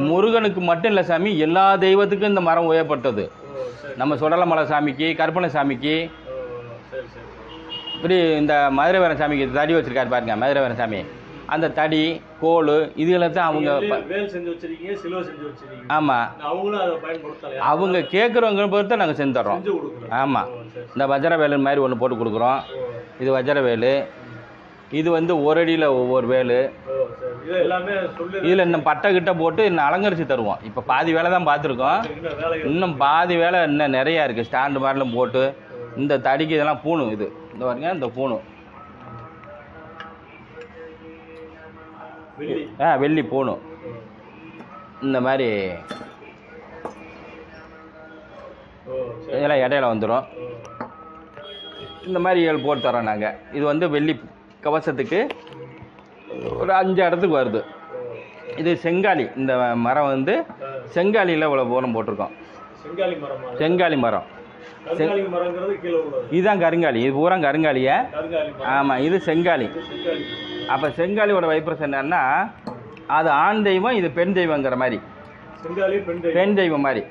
முருகனுக்கு மட்டும் இல்லை சாமி, எல்லா தெய்வத்துக்கும் இந்த மரம் உபயோகப்பட்டது. நம்ம சுடலமலை சாமிக்கு, கற்பனை சாமிக்கு, இப்படி இந்த மதுரை வீரன் சாமிக்கு தடி வச்சிருக்காரு பாருங்க, மதுரை வீரன் சாமி. அந்த தடி கோல் இதுகளை தான் அவங்க ஆமாம் அவங்க கேட்குறவங்க பொறுத்த நாங்கள் செஞ்சு தர்றோம். ஆமாம், இந்த வஜ்ர வேலு மாதிரி ஒன்று போட்டு கொடுக்குறோம். இது வஜ்ர வேலு. இது வந்து ஒரு அடியில் ஒவ்வொரு வேலு. இதில் இன்னும் பட்டை கிட்ட போட்டு இன்னும் அலங்கரித்து தருவோம். இப்போ பாதி வேலை தான் பார்த்துருக்கோம், இன்னும் பாதி வேலை இன்னும் நிறையா இருக்குது. ஸ்டாண்டு மாதிரிலாம் போட்டு இந்த தடிக்கு இதெல்லாம் பூணு. இது இந்த பாருங்க, இந்த பூணு வெள்ளி பூணு இந்த மாதிரி இதெல்லாம் இடையில வந்துடும். இந்த மாதிரி ஏழு போட்டு தரோம் நாங்கள். இது வந்து வெள்ளி கவசத்துக்கு ஒரு 5 இடத்துக்கு வருது. இது செங்காலி. இந்த மரம் வந்து செங்காலியில் இவ்வளோ பூரம் போட்டிருக்கோம். செங்காலி மரம். இதுதான் கருங்காலி. இது பூரா கருங்காலியை. ஆமாம், இது செங்காலி. அப்போ செங்காலியோட வைப்ரேஷன் என்னன்னா, அது ஆண் தெய்வம், இது பெண் தெய்வங்கிற மாதிரி. பெண் தெய்வம் மாதிரி.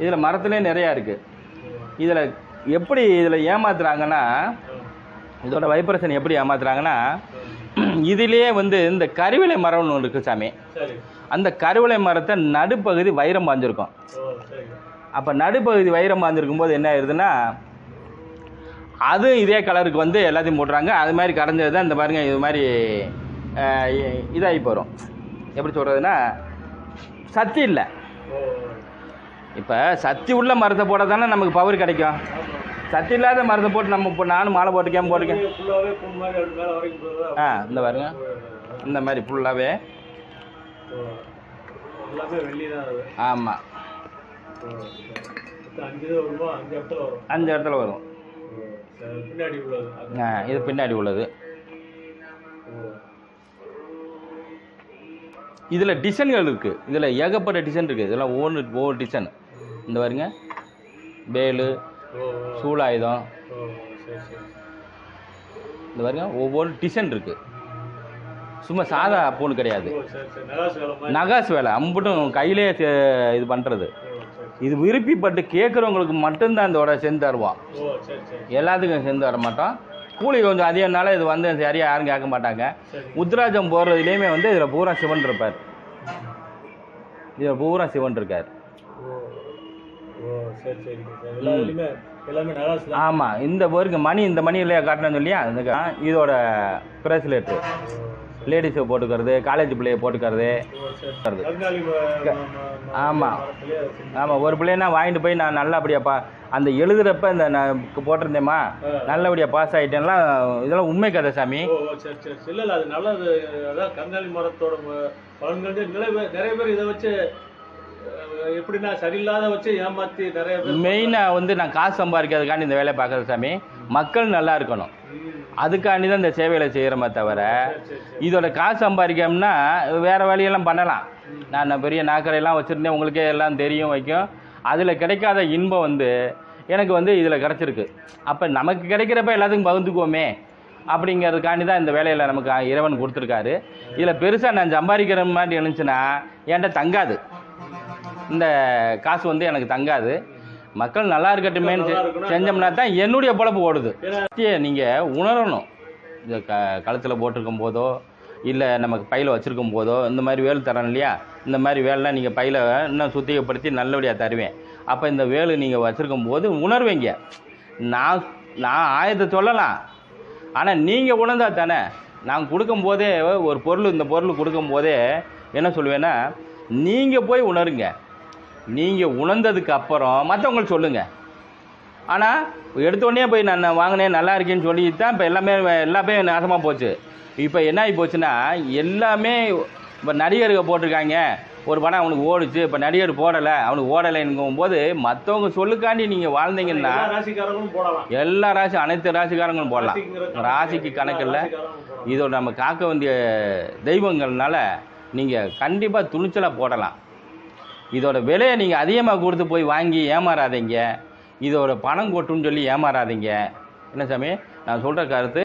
இதில் மரத்துலேயே நிறையா இருக்குது. இதில் எப்படி இதில் ஏமாத்துறாங்கன்னா, இதோட வைப்ரேஷன் எப்படி ஏமாத்துறாங்கன்னா, இதிலே வந்து இந்த கருவிலை மரம்னு ஒன்று இருக்குது சாமி. அந்த கருவிலை மரத்தை நடுப்பகுதி வைரம் பாஞ்சிருக்கும். அப்போ நடுப்பகுதி வைரம் பாஞ்சிருக்கும் போது என்ன ஆயிடுதுன்னா, அது இதே கலருக்கு வந்து எல்லாத்தையும் போடுறாங்க. அது மாதிரி கரைஞ்சது தான் இந்த பாருங்க, இது மாதிரி இதாகி போகிறோம். எப்படி சொல்கிறதுன்னா, சக்தி இல்லை. இப்போ சக்தி உள்ள மரத்தை போட தானே நமக்கு பவர் கிடைக்கும். சக்தி இல்லாத மரத்தை போட்டு நம்ம இப்போ நானும் மாலை போட்டுக்கேன் இந்த பாருங்க, இந்த மாதிரி ஃபுல்லாகவே. ஆமாம், 5 இடத்துல வரும். இது பின்னாடி உள்ளது. இதில் டிசைன்கள் இருக்குது. இதில் ஏகப்பட்ட டிசைன் இருக்குது. இதெல்லாம் ஒவ்வொரு டிசைன். இந்த பாருங்க, வேலு, சூலாயுதம், இந்த பாருங்க ஒவ்வொரு டிசைன் இருக்குது. சும்மா சாதா பூன்னு கிடையாது, நகாசு வேலை. அம்பட்டும் கையிலே இது பண்ணுறது. இது விருப்பிப்பட்டு கேட்குறவங்களுக்கு மட்டும்தான் இதோட செஞ்சு தருவோம். எல்லாத்துக்கும் செஞ்சு தர மாட்டோம். கூலி கொஞ்சம் அதிகம்னால இது வந்து சரியாக யாரும் கேட்க மாட்டாங்க. உத்ராஜம் போடுறதுலேயுமே வந்து இதில் பூரா சிவன் இருப்பார். இதில் பூரா சிவன் இருக்கார். ஆமாம், இந்த பேருக்கு மணி, இந்த மணி இல்லையா காட்டணும்னு சொல்லியா, இதோட பிரேஸ்லெட்டு லேடிஸை போட்டுக்கிறது, காலேஜ் பிள்ளையை போட்டுக்கிறது. ஆமாம் ஆமாம், ஒரு பிள்ளைன்னா வாங்கிட்டு போய் நான் நல்லபடியாப்பா அந்த எழுதுறப்ப இந்த நான் போட்டிருந்தேம்மா நல்லபடியாக பாஸ் ஆகிட்டேன்லாம். இதெல்லாம் உண்மை கதை சாமி. இல்லை அது நல்லது. அதான் கங்காளி மரத்தோட பலன்கள் நிறைய பேர் இதை வச்சு எப்படின்னா சரியில்லாத வச்சு ஏமாற்றி நிறைய பேர். மெயினாக வந்து நான் காசு சம்பாதிக்கிறதுக்காண்டி இந்த வேலையை பார்க்குறது சாமி. மக்கள் நல்லா இருக்கணும், அதுக்காண்டி தான் இந்த சேவைகளை செய்கிறோமே தவிர, இதோட காசு சம்பாதிக்கணும்னா வேறு வேலையெல்லாம் பண்ணலாம். நான் பெரிய நாக்கரையெல்லாம் வச்சுருந்தேன், உங்களுக்கே எல்லாம் தெரியும் வைக்கும். அதில் கிடைக்காத இன்பம் வந்து எனக்கு வந்து இதில் கிடச்சிருக்கு. அப்போ நமக்கு கிடைக்கிறப்ப எல்லாத்துக்கும் பகிர்ந்துக்குவோமே அப்படிங்கிறதுக்காண்டி தான் இந்த வேலையில் நமக்கு இறைவன் கொடுத்துருக்காரு. இதில் பெருசாக நான் சம்பாதிக்கிற மாதிரி இருந்துச்சுன்னா என்கிட்ட தங்காது, இந்த காசு வந்து எனக்கு தங்காது. மக்கள் நல்லா இருக்கட்டுமேன்னு செஞ்சோம்னா தான் என்னுடைய பொழப்பு ஓடுது. நீங்கள் உணரணும். இந்த கழுத்தில் போட்டிருக்கும் போதோ இல்லை நமக்கு பையில் வச்சுருக்கும் போதோ இந்த மாதிரி வேல் தரேன் இல்லையா, இந்த மாதிரி வேலைலாம் நீங்கள் பையில் இன்னும் சுத்திகப்படுத்தி நல்லபடியாக தருவேன். அப்போ இந்த வேலு நீங்கள் வச்சுருக்கும் போது உணர்வீங்க. நான் ஆயத்தை சொல்லலாம், ஆனால் நீங்கள் உணர்ந்தா தானே. நான் கொடுக்கும்போதே ஒரு பொருள், இந்த பொருள் கொடுக்கும்போதே என்ன சொல்லுவேன்னா, நீங்கள் போய் உணருங்க. நீங்கள் உணர்ந்ததுக்கு அப்புறம் மற்றவங்களுக்கு சொல்லுங்கள். ஆனால் எடுத்தோடனே போய் நான் வாங்கினேன் நல்லா இருக்கேன்னு சொல்லி தான் இப்போ எல்லாமே நாசமாக போச்சு. இப்போ என்ன ஆகி போச்சுன்னா, எல்லாமே இப்போ நடிகர்கள் போட்டிருக்காங்க, ஒரு படம் அவனுக்கு ஓடிச்சு, இப்போ நடிகர் போடலை, அவனுக்கு ஓடலைங்கும் போது மற்றவங்க சொல்லுக்காண்டி நீங்கள் வாழ்ந்தீங்கன்னா எல்லா ராசி, அனைத்து ராசிக்காரங்களும் போடலாம். ராசிக்கு கணக்கு இல்லை. இதோட நம்ம காக்க வேண்டிய தெய்வங்கள்னால நீங்கள் கண்டிப்பாக துணிச்சலாக போடலாம். இதோட விலையை நீங்கள் அதிகமாக கொடுத்து போய் வாங்கி ஏமாறாதீங்க. இதோட பணம் கொட்டுன்னு சொல்லி ஏமாறாதீங்க. என்ன சாமி நான் சொல்கிற கருத்து.